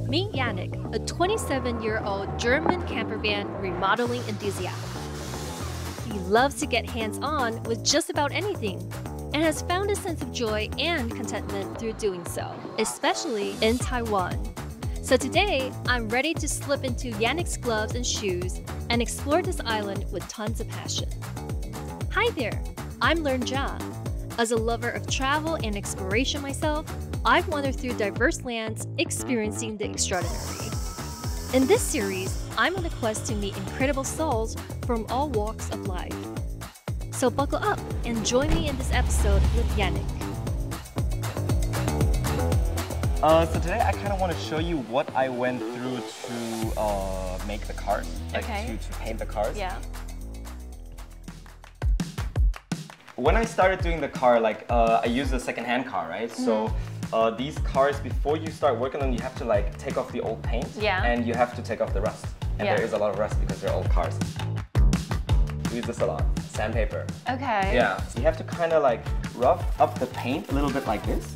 Meet Yannick, a 27-year-old German campervan remodeling enthusiast. He loves to get hands-on with just about anything and has found a sense of joy and contentment through doing so, especially in Taiwan. So today, I'm ready to slip into Yannick's gloves and shoes and explore this island with tons of passion. Hi there, I'm Learn Jia. As a lover of travel and exploration myself, I've wandered through diverse lands, experiencing the extraordinary. In this series, I'm on a quest to meet incredible souls from all walks of life. So buckle up and join me in this episode with Yannick. So today I kind of want to show you what I went through to make the cars, like to paint the cars. Yeah. When I started doing the car, I used a second-hand car, right? So these cars, before you start working on them, you have to take off the old paint, and you have to take off the rust. And there is a lot of rust because they're old cars. We use this a lot. Sandpaper. Okay. Yeah. So you have to kind of rough up the paint a little bit like this,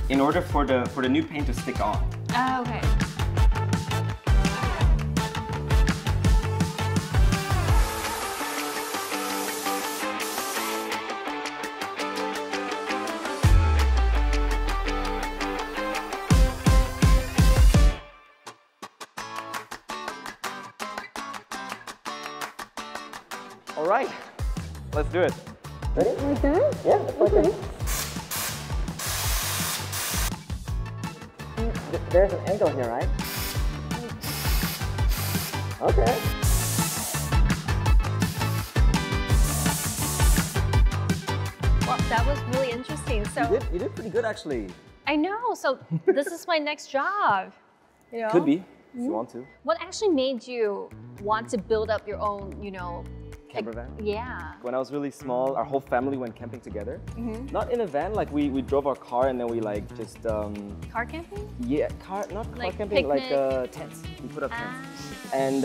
in order for the new paint to stick on. Oh, okay. All right, let's do it. Ready? Like that? Yeah, okay. There's an angle here, right? Okay. Well, that was really interesting. So You did pretty good, actually. I know. So this is my next job. You know? Could be, if you want to. What actually made you want to build up your own, Camper van? Yeah. When I was really small, our whole family went camping together. Not in a van, we drove our car and then we just... Car camping? Yeah, not car camping, picnic? tents. We put up tents. And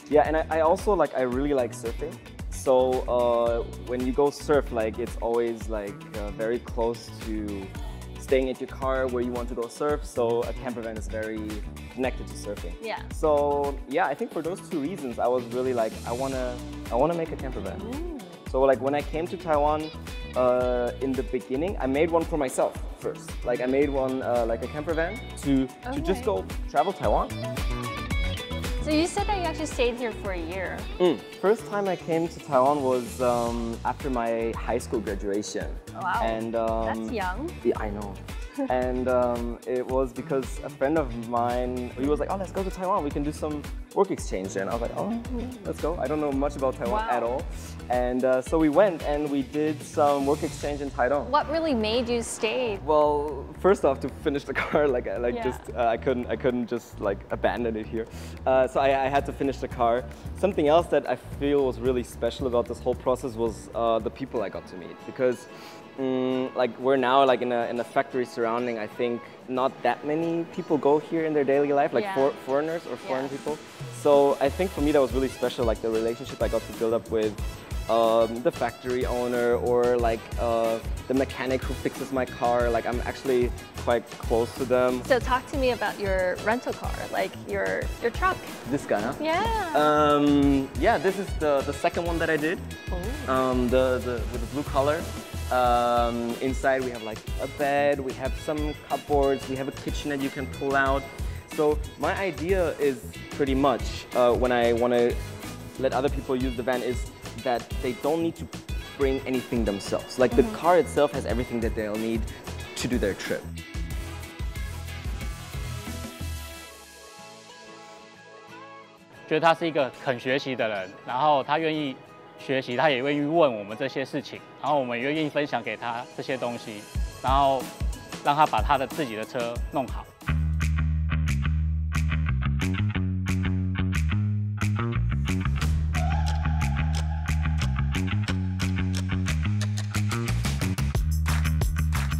yeah, and I also I really like surfing. So when you go surf, it's always very close to staying at your car where you want to go surf. So a camper van is very connected to surfing. Yeah. So yeah, I think for those two reasons, I was really I wanna make a camper van. So when I came to Taiwan, in the beginning, I made one for myself first. I made one a camper van to just go travel Taiwan. So you said that you actually stayed here for a year. First time I came to Taiwan was after my high school graduation. Wow, and, that's young. Yeah, I know. And it was because a friend of mine, he was like, oh, let's go to Taiwan. We can do some work exchange. And I was like, oh, let's go. I don't know much about Taiwan at all. And so we went and we did some work exchange in Taitung. What really made you stay? Well, first off, to finish the car, I couldn't just abandon it here. So I had to finish the car. Something else that I feel was really special about this whole process was the people I got to meet, because we're now in a factory surrounding. I think not that many people go here in their daily life, foreigners or foreign people. So I think for me that was really special, the relationship I got to build up with the factory owner or the mechanic who fixes my car. I'm actually quite close to them. So talk to me about your rental car, your truck. This guy, huh? Yeah. Yeah, this is the second one that I did. With the blue color. Inside we have a bed, we have some cupboards, we have a kitchen that you can pull out. So my idea is pretty much when I want to let other people use the van is that they don't need to bring anything themselves. The car itself has everything that they'll need to do their trip.觉得他是一个肯学习的人，然后他愿意学习，他也愿意问我们这些事情，然后我们也愿意分享给他这些东西，然后让他把他的自己的车弄好。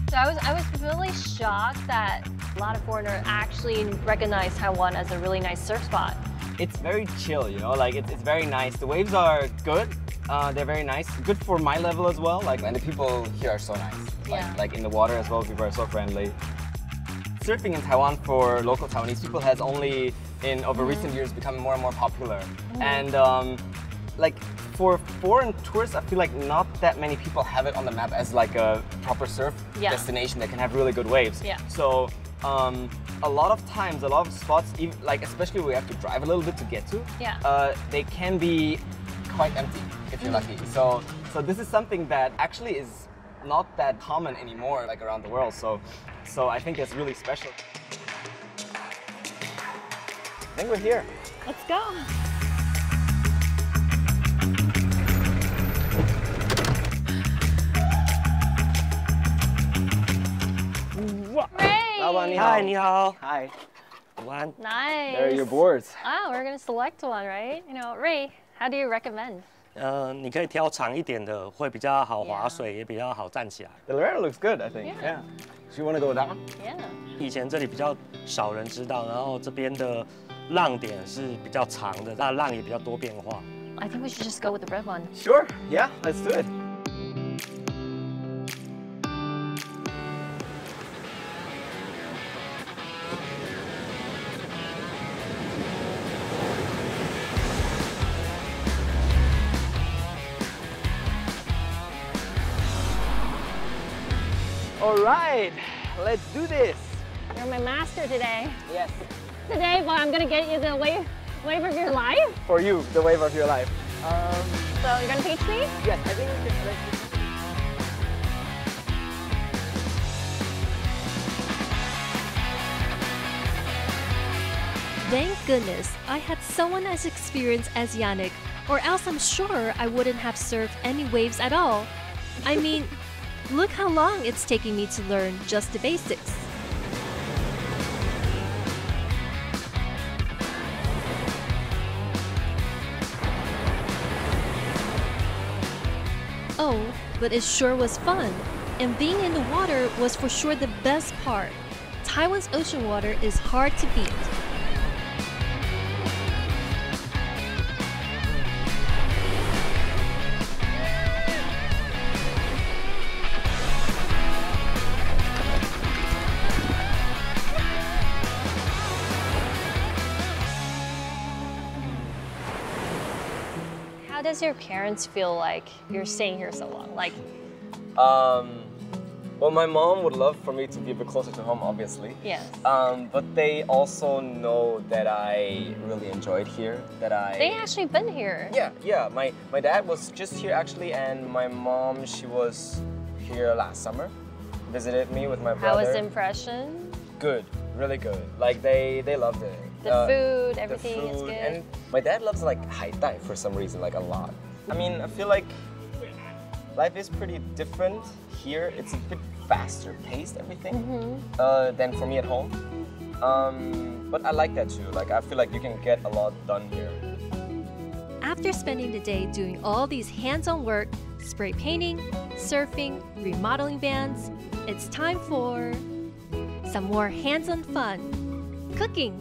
So I was really shocked that a lot of foreigners actually recognize Taiwan as a really nice surf spot. It's very chill, it's very nice. The waves are good. They're very nice. Good for my level as well. And the people here are so nice. In the water as well, people are so friendly. surfing in Taiwan for local Taiwanese people has only in over recent years become more and more popular. And like for foreign tourists, I feel like not that many people have it on the map as like a proper surf destination that can have really good waves. So a lot of times, a lot of spots, even, like especially where you have to drive a little bit to get to, they can be quite empty if you're lucky. So this is something that actually is not that common anymore, like around the world. So I think it's really special. I think we're here. Let's go. Ray! 老板你好。嗨，你好， Hi. 午安。 Nice. There are your boards. Oh, we're gonna select one, right? You know, Ray, how do you recommend? 你可以挑长一点的，会比较好划水，也比较好站起来。 The Loretta looks good, I think. Yeah. So you want to go down? Yeah. 以前这里比较少人知道，然后这边的浪点是比较长的，那浪也比较多变化。 I think we should just go with the red one. Sure. Yeah, let's do it. All right, let's do this. You're my master today. Yes. Today, well, I'm gonna get you the wave of your life. For you, the wave of your life. So you're gonna teach me? Yes, I think we can. Thank goodness I had someone as experienced as Yannick, or else I'm sure I wouldn't have surfed any waves at all. I mean, look how long it's taking me to learn just the basics. Oh, but it sure was fun. And being in the water was for sure the best part. Taiwan's ocean water is hard to beat. How does your parents feel like you're staying here so long? Like, Well, my mom would love for me to be a bit closer to home, obviously. yes. But they also know that I really enjoyed here. They actually been here. Yeah. My dad was just here actually, and my mom, she was here last summer. Visited me with my brother. How was the impression? Good, really good. Like they loved it. The food, everything is good. And my dad loves like Hai Dai for some reason, like a lot. I mean, I feel like life is pretty different here. It's a bit faster paced, everything, than for me at home. But I like that too. Like I feel like you can get a lot done here. After spending the day doing all these hands-on work, spray painting, surfing, remodeling bands, it's time for some more hands-on fun. Cooking.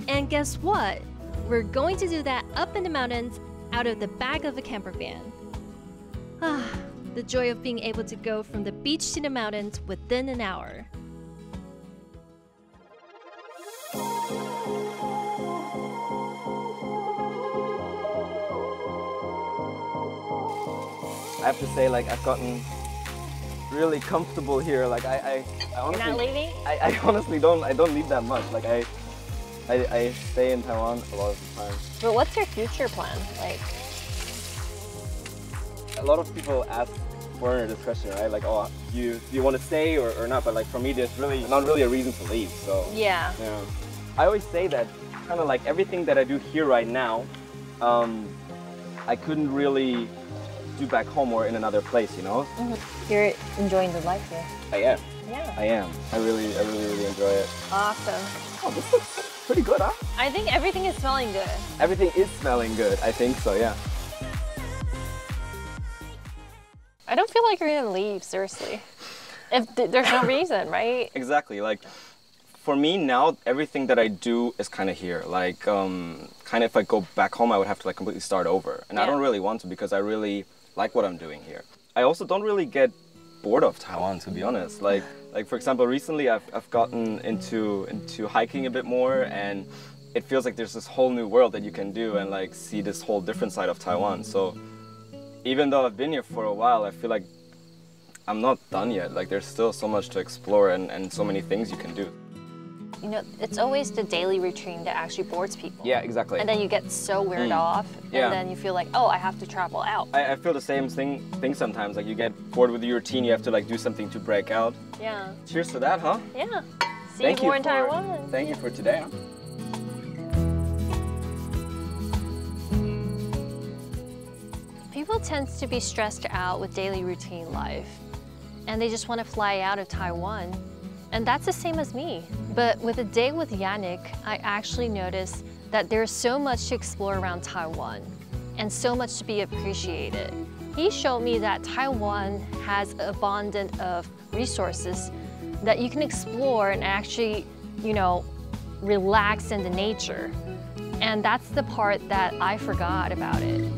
And guess what? We're going to do that up in the mountains out of the back of a camper van. Ah, the joy of being able to go from the beach to the mountains within an hour. I have to say, like, I've gotten really comfortable here. Like, I honestly, You're not leaving? I honestly don't leave that much. Like, I stay in Taiwan a lot of the time. But what's your future plan? Like, A lot of people ask foreigner this question, right? Like, oh, do you want to stay or not? But like for me, there's really not really a reason to leave. So yeah. yeah, I always say that kind of like everything that I do here right now, I couldn't really do back home or in another place, you know? You're enjoying the life here. I am. Yeah. I am. I really enjoy it. Awesome. Oh, this looks pretty good, huh? I think everything is smelling good. Everything is smelling good. I think so, yeah. I don't feel like you're gonna leave, seriously. If there's no reason, right? Exactly. Like, for me now, everything that I do is kind of here. Like, kind of if I go back home, I would have to like completely start over. And I Yeah. don't really want to because I really like what I'm doing here. I also don't really get bored of Taiwan, to be honest. Like for example, recently I've gotten into hiking a bit more, and it feels like there's this whole new world that you can do and like see this whole different side of Taiwan. So even though I've been here for a while, I feel like I'm not done yet. Like there's still so much to explore and so many things you can do. You know, it's always the daily routine that actually bores people. Yeah, exactly. And then you get so weird off, and then you feel like, oh, I have to travel out. I feel the same thing sometimes. Like you get bored with your routine, you have to like do something to break out. Yeah. Cheers to that, huh? Yeah. See you more in Taiwan. Thank you for today, huh? People tend to be stressed out with daily routine life, and they just want to fly out of Taiwan. And that's the same as me. But with a day with Yannick, I actually noticed that there's so much to explore around Taiwan and so much to be appreciated. He showed me that Taiwan has abundant of resources that you can explore and actually, you know, relax in the nature. And that's the part that I forgot about it.